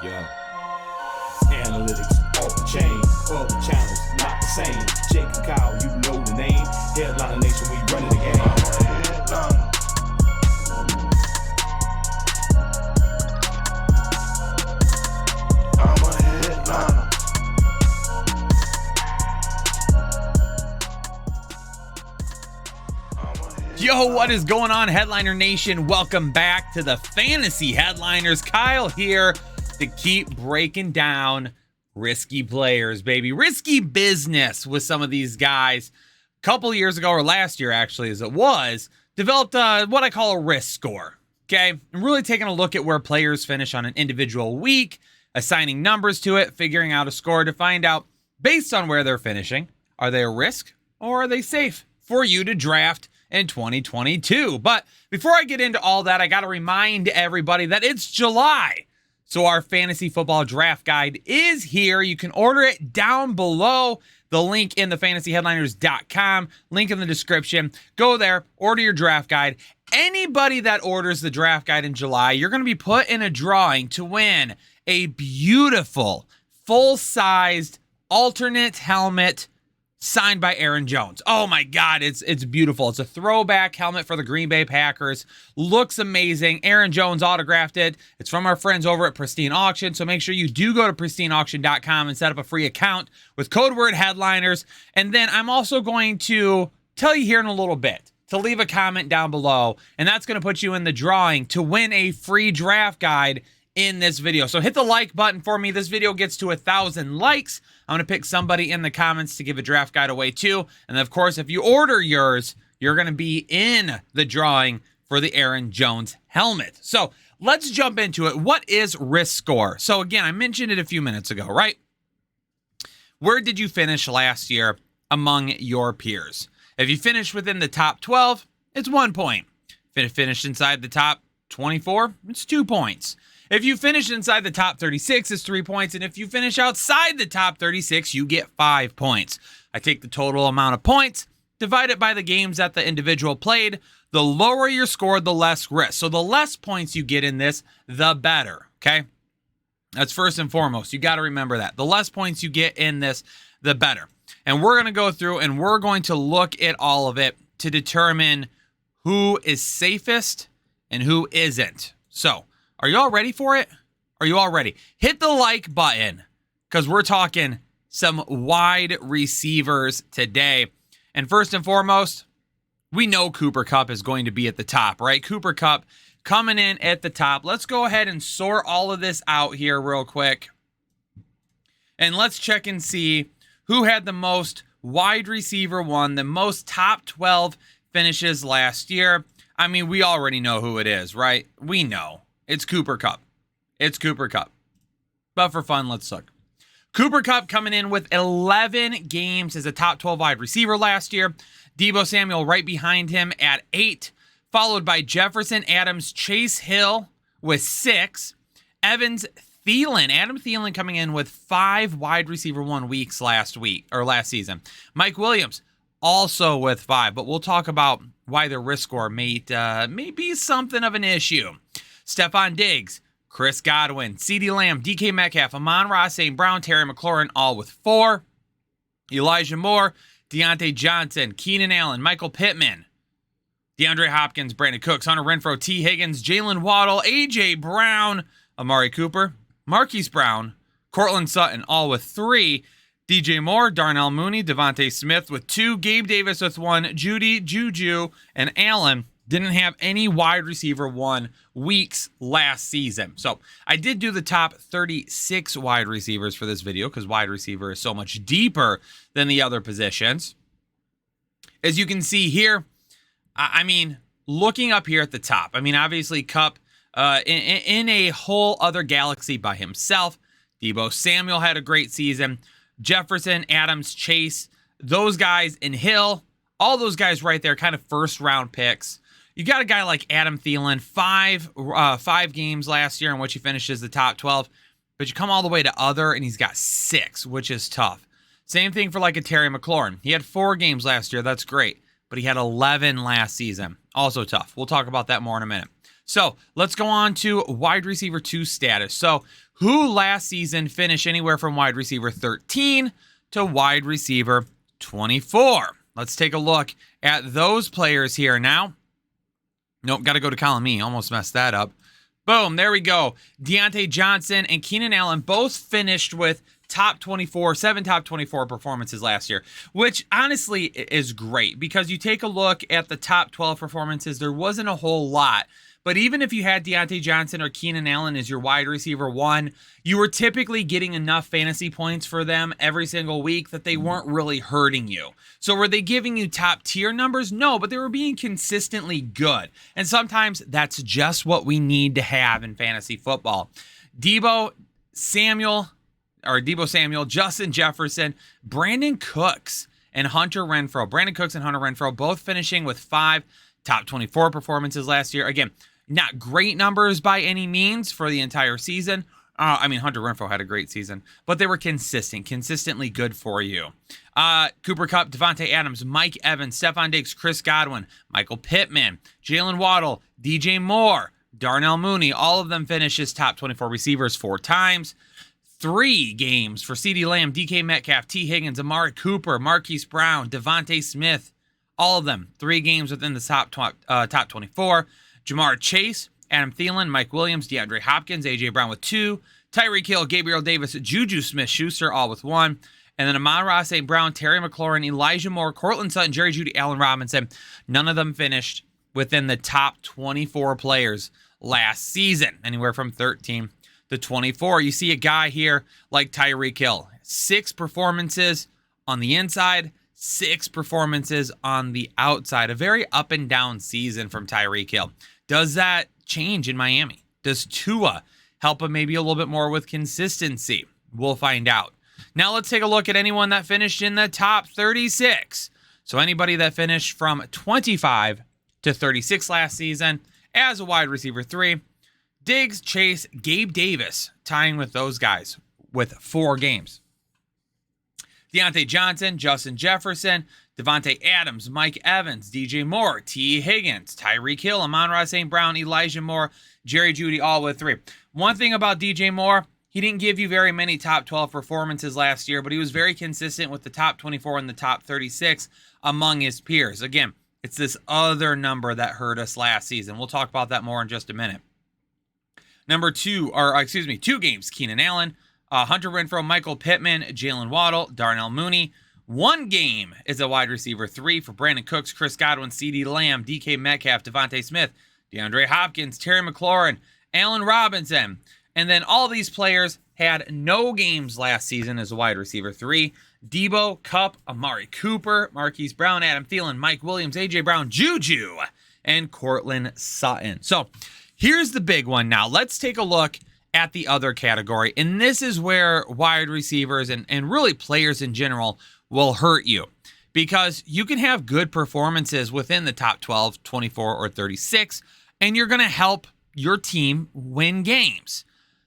Yo. Analytics off the chain, other channels not the same. Jake and Kyle, you know the name. Headliner Nation, we running the game. I'm a headliner. Yo, what is going on, Headliner Nation? Welcome back to the Fantasy Headliners. Kyle here to keep breaking down risky players, baby. Risky business with some of these guys. A couple years ago, or last year actually as it was, developed what I call a risk score. Okay, I'm really taking a look at where players finish on an individual week, assigning numbers to it, figuring out a score to find out, based on where they're finishing, are they a risk or are they safe for you to draft in 2022. But before I get into all that, I got to remind everybody that it's July. So our fantasy football draft guide is here. You can order it down below. The link in the fantasyheadliners.com, link in the description. Go there, order your draft guide. Anybody that orders the draft guide in July, you're going to be put in a drawing to win a beautiful, full-sized alternate helmet signed by Aaron Jones. Oh my God, it's beautiful. It's a throwback helmet for the Green Bay Packers. Looks amazing. Aaron Jones autographed it. It's from our friends over at Pristine Auction, so make sure you do go to pristineauction.com and set up a free account with code word headliners. And then I'm also going to tell you here in a little bit to leave a comment down below, and that's going to put you in the drawing to win a free draft guide in this video. So hit the like button for me. This video gets to 1,000 likes. I'm going to pick somebody in the comments to give a draft guide away too. And then of course, if you order yours, you're going to be in the drawing for the Aaron Jones helmet. So let's jump into it. What is risk score? So again, I mentioned it a few minutes ago, right? Where did you finish last year among your peers? If you finished within the top 12, it's 1 point. If you finished inside the top 24, it's 2 points. If you finish inside the top 36, it's 3 points. And if you finish outside the top 36, you get 5 points. I take the total amount of points, divide it by the games that the individual played. The lower your score, the less risk. So the less points you get in this, the better, okay? That's first and foremost. You got to remember that. The less points you get in this, the better. And we're going to go through and we're going to look at all of it to determine who is safest and who isn't. So, are you all ready for it? Are you all ready? Hit the like button because we're talking some wide receivers today. And first and foremost, we know Cooper Kupp is going to be at the top, right? Cooper Kupp coming in at the top. Let's go ahead and sort all of this out here real quick. And let's check and see who had the most wide receiver one, the most top 12 finishes last year. I mean, we already know who it is, right? We know. It's Cooper Kupp. It's Cooper Kupp. But for fun, let's look. Cooper Kupp coming in with 11 games as a top 12 wide receiver last year. Deebo Samuel right behind him at 8. Followed by Jefferson, Adams, Chase Hill with 6. Evans, Thielen. Adam Thielen coming in with 5 wide receiver 1 weeks last season. Mike Williams also with 5. But we'll talk about why their risk score may be something of an issue. Stephon Diggs, Chris Godwin, CeeDee Lamb, DK Metcalf, Amon-Ra St. Brown, Terry McLaurin, all with 4. Elijah Moore, Deontay Johnson, Keenan Allen, Michael Pittman, DeAndre Hopkins, Brandon Cooks, Hunter Renfrow, T. Higgins, Jalen Waddle, A.J. Brown, Amari Cooper, Marquise Brown, Cortland Sutton, all with 3. DJ Moore, Darnell Mooney, Devontae Smith with 2, Gabe Davis with 1, Judy, Juju, and Allen didn't have any wide receiver 1 weeks last season. So I did do the top 36 wide receivers for this video because wide receiver is so much deeper than the other positions. As you can see here, I mean, looking up here at the top, I mean, obviously Kupp in a whole other galaxy by himself. Deebo Samuel had a great season. Jefferson, Adams, Chase, those guys, and Hill, all those guys right there, kind of first round picks. You got a guy like Adam Thielen, 5 games last year in which he finishes the top 12, but you come all the way to other and he's got 6, which is tough. Same thing for like a Terry McLaurin. He had 4 games last year. That's great. But he had 11 last season. Also tough. We'll talk about that more in a minute. So let's go on to wide receiver 2 status. So who last season finished anywhere from wide receiver 13 to wide receiver 24. Let's take a look at those players here now. Nope, got to go to column E. Almost messed that up. Boom, there we go. Deontay Johnson and Keenan Allen both finished with top 24, 7 top 24 performances last year, which honestly is great because you take a look at the top 12 performances, there wasn't a whole lot. But even if you had Deontay Johnson or Keenan Allen as your wide receiver 1, you were typically getting enough fantasy points for them every single week that they weren't really hurting you. So were they giving you top tier numbers? No, but they were being consistently good. And sometimes that's just what we need to have in fantasy football. Deebo Samuel, Justin Jefferson, Brandon Cooks, and Hunter Renfrow. Brandon Cooks and Hunter Renfrow both finishing with 5 top 24 performances last year. Again, not great numbers by any means for the entire season. Hunter Renfrow had a great season, but they were consistently good for you. Cooper Kupp, Devontae Adams, Mike Evans, Stephon Diggs, Chris Godwin, Michael Pittman, Jalen Waddle, DJ Moore, Darnell Mooney, all of them finished as top 24 receivers 4 times. 3 games for CeeDee Lamb, DK Metcalf, T. Higgins, Amari Cooper, Marquise Brown, Devontae Smith, all of them 3 games within the top 24. Jamar Chase, Adam Thielen, Mike Williams, DeAndre Hopkins, A.J. Brown with 2, Tyreek Hill, Gabriel Davis, Juju Smith-Schuster, all with 1, and then Amon-Ra St. Brown, Terry McLaurin, Elijah Moore, Cortland Sutton, Jerry Jeudy, Allen Robinson. None of them finished within the top 24 players last season, anywhere from 13 to 24. You see a guy here like Tyreek Hill, 6 performances on the inside, 6 performances on the outside. A very up and down season from Tyreek Hill. Does that change in Miami? Does Tua help him maybe a little bit more with consistency? We'll find out. Now let's take a look at anyone that finished in the top 36. So anybody that finished from 25 to 36 last season as a wide receiver 3. Diggs, Chase, Gabe Davis, tying with those guys with 4 games. Deontay Johnson, Justin Jefferson, Devontae Adams, Mike Evans, DJ Moore, T. Higgins, Tyreek Hill, Amon-Ra St. Brown, Elijah Moore, Jerry Jeudy, all with 3. One thing about DJ Moore, he didn't give you very many top 12 performances last year, but he was very consistent with the top 24 and the top 36 among his peers. Again, it's this other number that hurt us last season. We'll talk about that more in just a minute. Two games, Keenan Allen, Hunter Renfrow, Michael Pittman, Jalen Waddle, Darnell Mooney. 1 game is a wide receiver 3 for Brandon Cooks, Chris Godwin, CeeDee Lamb, DK Metcalf, Devontae Smith, DeAndre Hopkins, Terry McLaurin, Allen Robinson. And then all these players had no games last season as a wide receiver 3. Deebo, Kupp, Amari Cooper, Marquise Brown, Adam Thielen, Mike Williams, A.J. Brown, Juju, and Cortland Sutton. So here's the big one now. Let's take a look at the other category. And this is where wide receivers and really players in general will hurt you. Because you can have good performances within the top 12, 24, or 36, and you're going to help your team win games.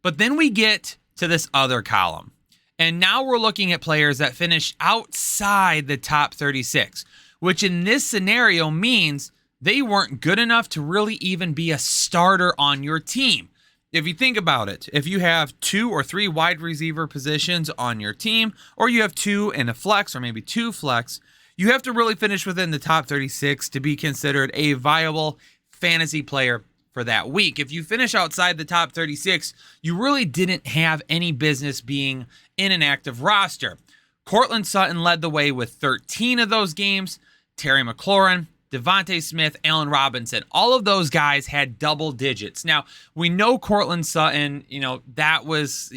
But then we get to this other column. And now we're looking at players that finish outside the top 36, which in this scenario means they weren't good enough to really even be a starter on your team. If you think about it, if you have 2 or 3 wide receiver positions on your team, or you have 2 and a flex, or maybe 2 flex, you have to really finish within the top 36 to be considered a viable fantasy player for that week. If you finish outside the top 36, you really didn't have any business being in an active roster. Cortland Sutton led the way with 13 of those games. Terry McLaurin, Devontae Smith, Allen Robinson, all of those guys had double digits. Now, we know Cortland Sutton, that was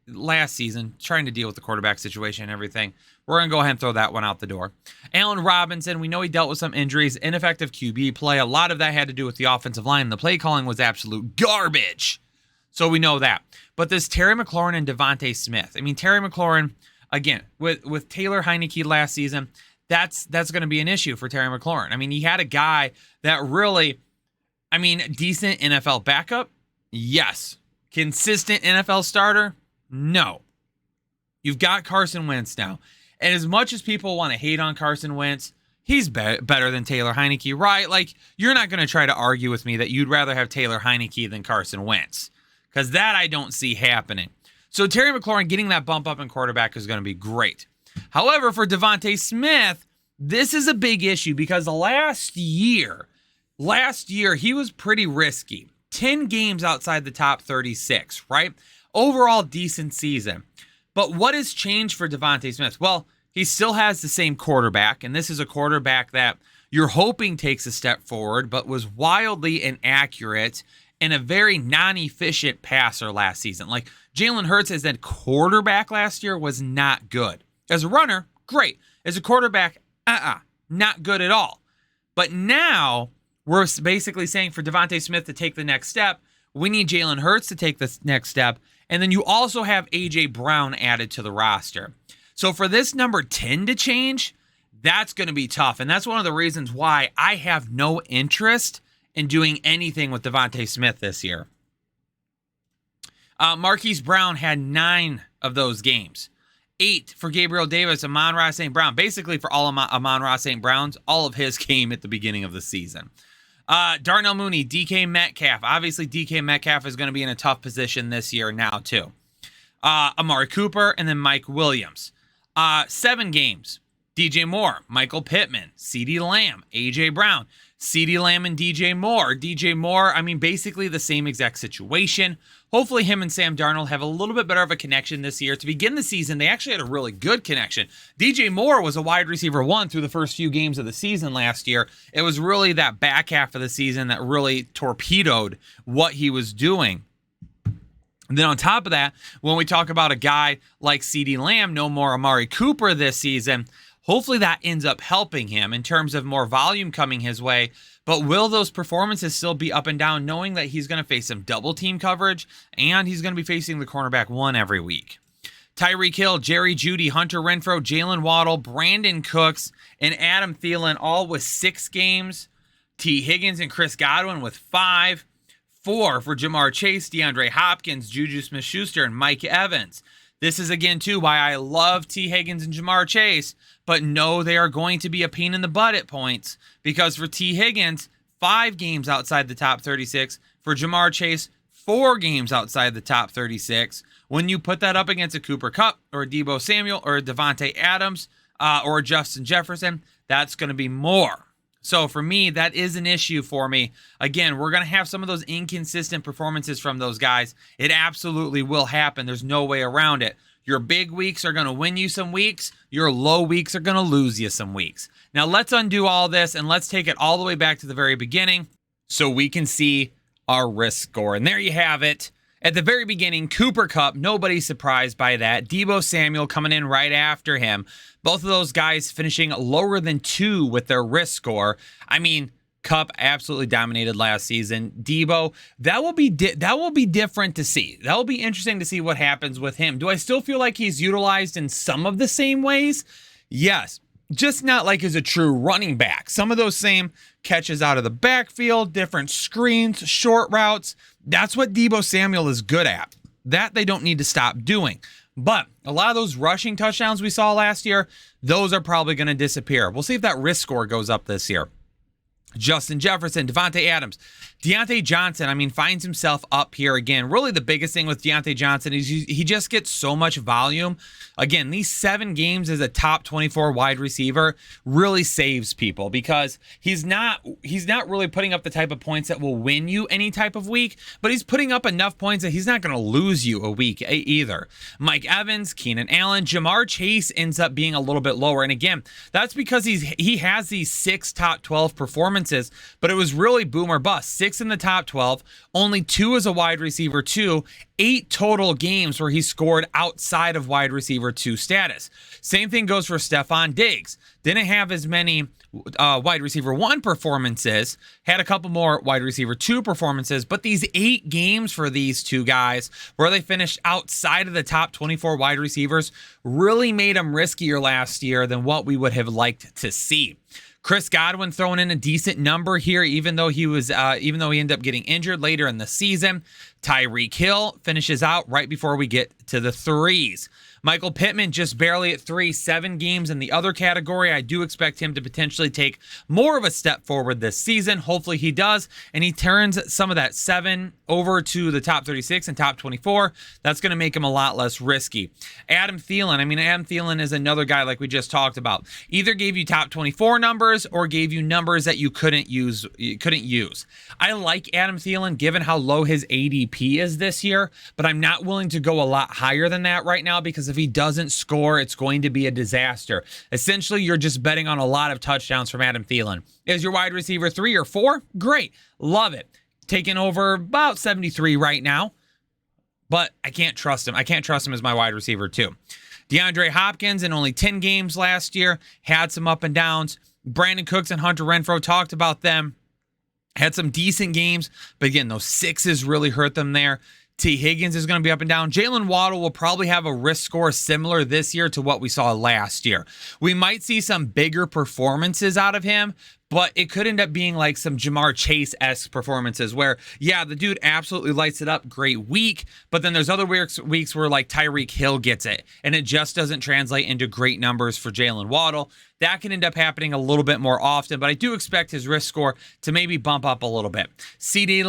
last season, trying to deal with the quarterback situation and everything. We're going to go ahead and throw that one out the door. Allen Robinson, we know he dealt with some injuries, ineffective QB play. A lot of that had to do with the offensive line. The play calling was absolute garbage. So we know that. But this Terry McLaurin and Devontae Smith. Terry McLaurin, again, with Taylor Heineke last season, that's going to be an issue for Terry McLaurin. He had a guy that really, decent NFL backup? Yes. Consistent NFL starter? No. You've got Carson Wentz now. And as much as people want to hate on Carson Wentz, he's better than Taylor Heineke, right? You're not going to try to argue with me that you'd rather have Taylor Heineke than Carson Wentz. because that I don't see happening. So Terry McLaurin getting that bump up in quarterback is going to be great. However, for Devontae Smith, this is a big issue because last year he was pretty risky. 10 games outside the top 36, right? Overall decent season. But what has changed for Devontae Smith? Well, he still has the same quarterback, and this is a quarterback that you're hoping takes a step forward, but was wildly inaccurate and a very non-efficient passer last season. Like Jalen Hurts as a quarterback last year was not good. As a runner, great. As a quarterback, not good at all. But now we're basically saying for Devontae Smith to take the next step, we need Jalen Hurts to take the next step. And then you also have A.J. Brown added to the roster. So for this number 10 to change, that's going to be tough. And that's one of the reasons why I have no interest in doing anything with Devontae Smith this year. Marquise Brown had 9 of those games. 8 for Gabriel Davis, Amon-Ra St. Brown. Basically for all Amon-Ra St. Browns, all of his came at the beginning of the season. Darnell Mooney, DK Metcalf. Obviously, DK Metcalf is going to be in a tough position this year now, too. Amari Cooper, and then Mike Williams. 7 games. DJ Moore, Michael Pittman, CeeDee Lamb, A.J. Brown. CeeDee Lamb and DJ Moore. DJ Moore, I mean, basically the same exact situation. Hopefully him and Sam Darnold have a little bit better of a connection this year. To begin the season, they actually had a really good connection. DJ Moore was a wide receiver 1 through the first few games of the season last year. It was really that back half of the season that really torpedoed what he was doing. And then on top of that, when we talk about a guy like CeeDee Lamb, no more Amari Cooper this season, hopefully that ends up helping him in terms of more volume coming his way. But will those performances still be up and down, knowing that he's going to face some double team coverage and he's going to be facing the cornerback 1 every week? Tyreek Hill, Jerry Jeudy, Hunter Renfrow, Jalen Waddle, Brandon Cooks, and Adam Thielen all with 6 games. T. Higgins and Chris Godwin with 5. 4 for Jamar Chase, DeAndre Hopkins, Juju Smith-Schuster, and Mike Evans. This is, again, too, why I love T. Higgins and Jamar Chase, but no, they are going to be a pain in the butt at points, because for T. Higgins, 5 games outside the top 36. For Jamar Chase, 4 games outside the top 36. When you put that up against a Cooper Kupp or a Deebo Samuel or a Devontae Adams or a Justin Jefferson, that's going to be more. So for me, that is an issue for me. Again, we're going to have some of those inconsistent performances from those guys. It absolutely will happen. There's no way around it. Your big weeks are going to win you some weeks. Your low weeks are going to lose you some weeks. Now let's undo all this and let's take it all the way back to the very beginning so we can see our risk score. And there you have it. At the very beginning, Cooper Kupp, nobody's surprised by that. Deebo Samuel coming in right after him. Both of those guys finishing lower than 2 with their risk score. I mean, Kupp absolutely dominated last season. Deebo, that will be different to see. That will be interesting to see what happens with him. Do I still feel like he's utilized in some of the same ways? Yes. Just not like as a true running back. Some of those same catches out of the backfield, different screens, short routes. That's what Deebo Samuel is good at. That they don't need to stop doing. But a lot of those rushing touchdowns we saw last year, those are probably going to disappear. We'll see if that risk score goes up this year. Justin Jefferson, Devontae Adams, Deontay Johnson, I mean, finds himself up here again. Really the biggest thing with Deontay Johnson is he just gets so much volume. Again, these 7 games as a top 24 wide receiver really saves people because he's not really putting up the type of points that will win you any type of week, but he's putting up enough points that he's not going to lose you a week either. Mike Evans, Keenan Allen, Jamar Chase ends up being a little bit lower. And again, that's because he has these 6 top 12 performances, but it was really boom or bust. 6 in the top 12, only 2 as a wide receiver 2, 8 total games where he scored outside of wide receiver 2 status. Same thing goes for Stephon Diggs. Didn't have as many wide receiver 1 performances, had a couple more wide receiver 2 performances, but these 8 games for these 2 guys where they finished outside of the top 24 wide receivers really made them riskier last year than what we would have liked to see. Chris Godwin throwing in a decent number here, even though he ended up getting injured later in the season. Tyreek Hill finishes out right before we get to the threes. Michael Pittman just barely at 3, 7 games in the other category. I do expect him to potentially take more of a step forward this season. Hopefully he does, and he turns some of that 7 over to the top 36 and top 24. That's going to make him a lot less risky. Adam Thielen. Adam Thielen is another guy like we just talked about. Either gave you top 24 numbers or gave you numbers that you couldn't use. I like Adam Thielen given how low his ADP is this year, but I'm not willing to go a lot higher than that right now because if he doesn't score, it's going to be a disaster. Essentially, you're just betting on a lot of touchdowns from Adam Thielen. Is your wide receiver 3 or 4? Great. Love it. Taking over about 73 right now, but I can't trust him. I can't trust him as my wide receiver 2. DeAndre Hopkins in only 10 games last year had some up and downs. Brandon Cooks and Hunter Renfrow talked about them. Had some decent games, but again, those 6s really hurt them there. T. Higgins is going to be up and down. Jalen Waddle will probably have a risk score similar this year to what we saw last year. We might see some bigger performances out of him, but it could end up being like some Jamar Chase-esque performances where, yeah, the dude absolutely lights it up, great week, but then there's other weeks where like Tyreek Hill gets it, and it just doesn't translate into great numbers for Jalen Waddle. That can end up happening a little bit more often, but I do expect his risk score to maybe bump up a little bit. CeeDee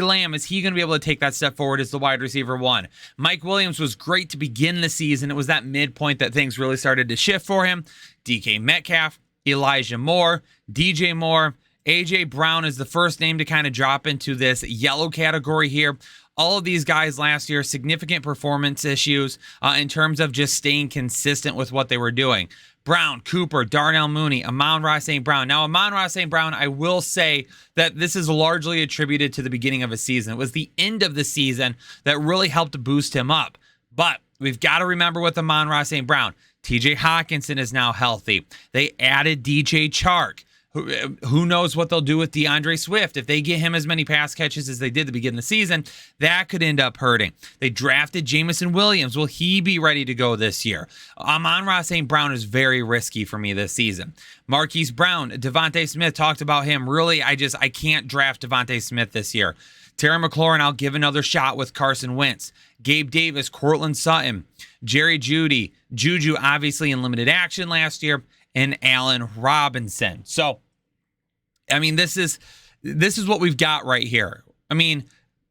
Lamb, is he going to be able to take that step forward as the wide receiver 1? Mike Williams was great to begin the season. It was that midpoint that things really started to shift for him. DK Metcalf, Elijah Moore, DJ Moore, AJ Brown is the first name to kind of drop into this yellow category here. All of these guys last year, significant performance issues in terms of just staying consistent with what they were doing. Brown, Cooper, Darnell Mooney, Amon-Ra St. Brown. Now, Amon-Ra St. Brown, I will say that this is largely attributed to the beginning of a season. It was the end of the season that really helped boost him up. But we've got to remember with Amon-Ra St. Brown, TJ Hawkinson is now healthy. They added DJ Chark. Who knows what they'll do with DeAndre Swift. If they get him as many pass catches as they did at the beginning of the season, that could end up hurting. They drafted Jameson Williams. Will he be ready to go this year? Amon-Ra St. Brown is very risky for me this season. Marquise Brown, Devontae Smith, talked about him. Really, I can't draft Devontae Smith this year. Terry McLaurin, I'll give another shot with Carson Wentz. Gabe Davis, Cortland Sutton, Jerry Jeudy, Juju obviously in limited action last year, and Allen Robinson. So, this is what we've got right here.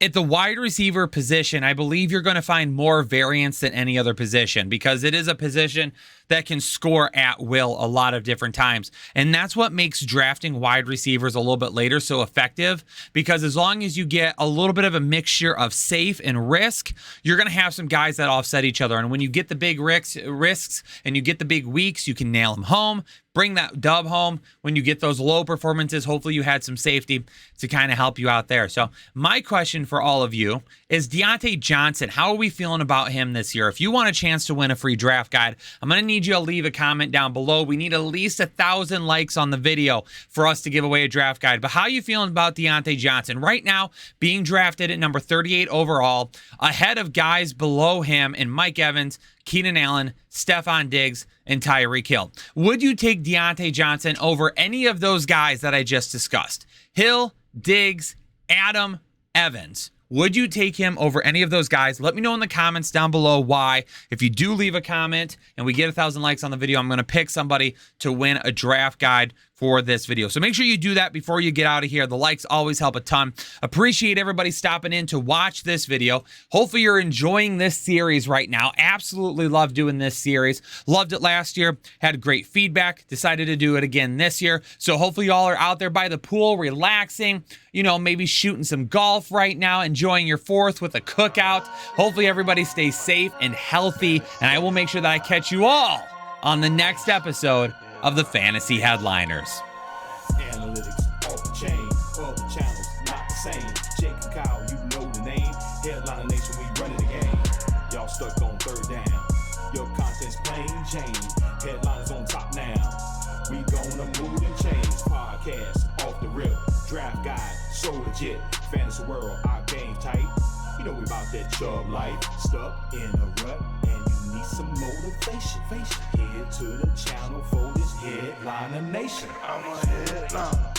At the wide receiver position, I believe you're going to find more variance than any other position because it is a position that can score at will a lot of different times. And that's what makes drafting wide receivers a little bit later so effective, because as long as you get a little bit of a mixture of safe and risk, you're going to have some guys that offset each other. And when you get the big risks and you get the big weeks, you can nail them home, bring that dub home. When you get those low performances, hopefully you had some safety to kind of help you out there. So my question for all of you is Deontay Johnson. How are we feeling about him this year? If you want a chance to win a free draft guide, I'm going to need you to leave a comment down below. We need at least 1,000 likes on the video for us to give away a draft guide. But how are you feeling about Deontay Johnson? Right now, being drafted at number 38 overall, ahead of guys below him in Mike Evans, Keenan Allen, Stephon Diggs, and Tyreek Hill. Would you take Deontay Johnson over any of those guys that I just discussed? Hill, Diggs, Adam, Evans. Would you take him over any of those guys? Let me know in the comments down below why. If you do leave a comment and we get 1,000 likes on the video, I'm going to pick somebody to win a draft guide for this video. So make sure you do that before you get out of here. The likes always help a ton. Appreciate everybody stopping in to watch this video. Hopefully you're enjoying this series right now. Absolutely love doing this series. Loved it last year. Had great feedback. Decided to do it again this year. So hopefully y'all are out there by the pool, relaxing, maybe shooting some golf right now, enjoying your 4th with a cookout. Hopefully everybody stays safe and healthy, and I will make sure that I catch you all on the next episode of the Fantasy Headliners. Analytics off the chain, other channels not the same. Jake and Kyle, you know the name. Headliner Nation, we running the game. Y'all stuck on 3rd down. Your content's plain Jane. Headliners on top now. We gonna move and change. Podcast off the rip. Draft guide, so legit. Fantasy world, our game tight. We about that chubb life. Stuck in a rut and you need some motivation. Head to the channel for this Headliner Nation. I'm a headliner.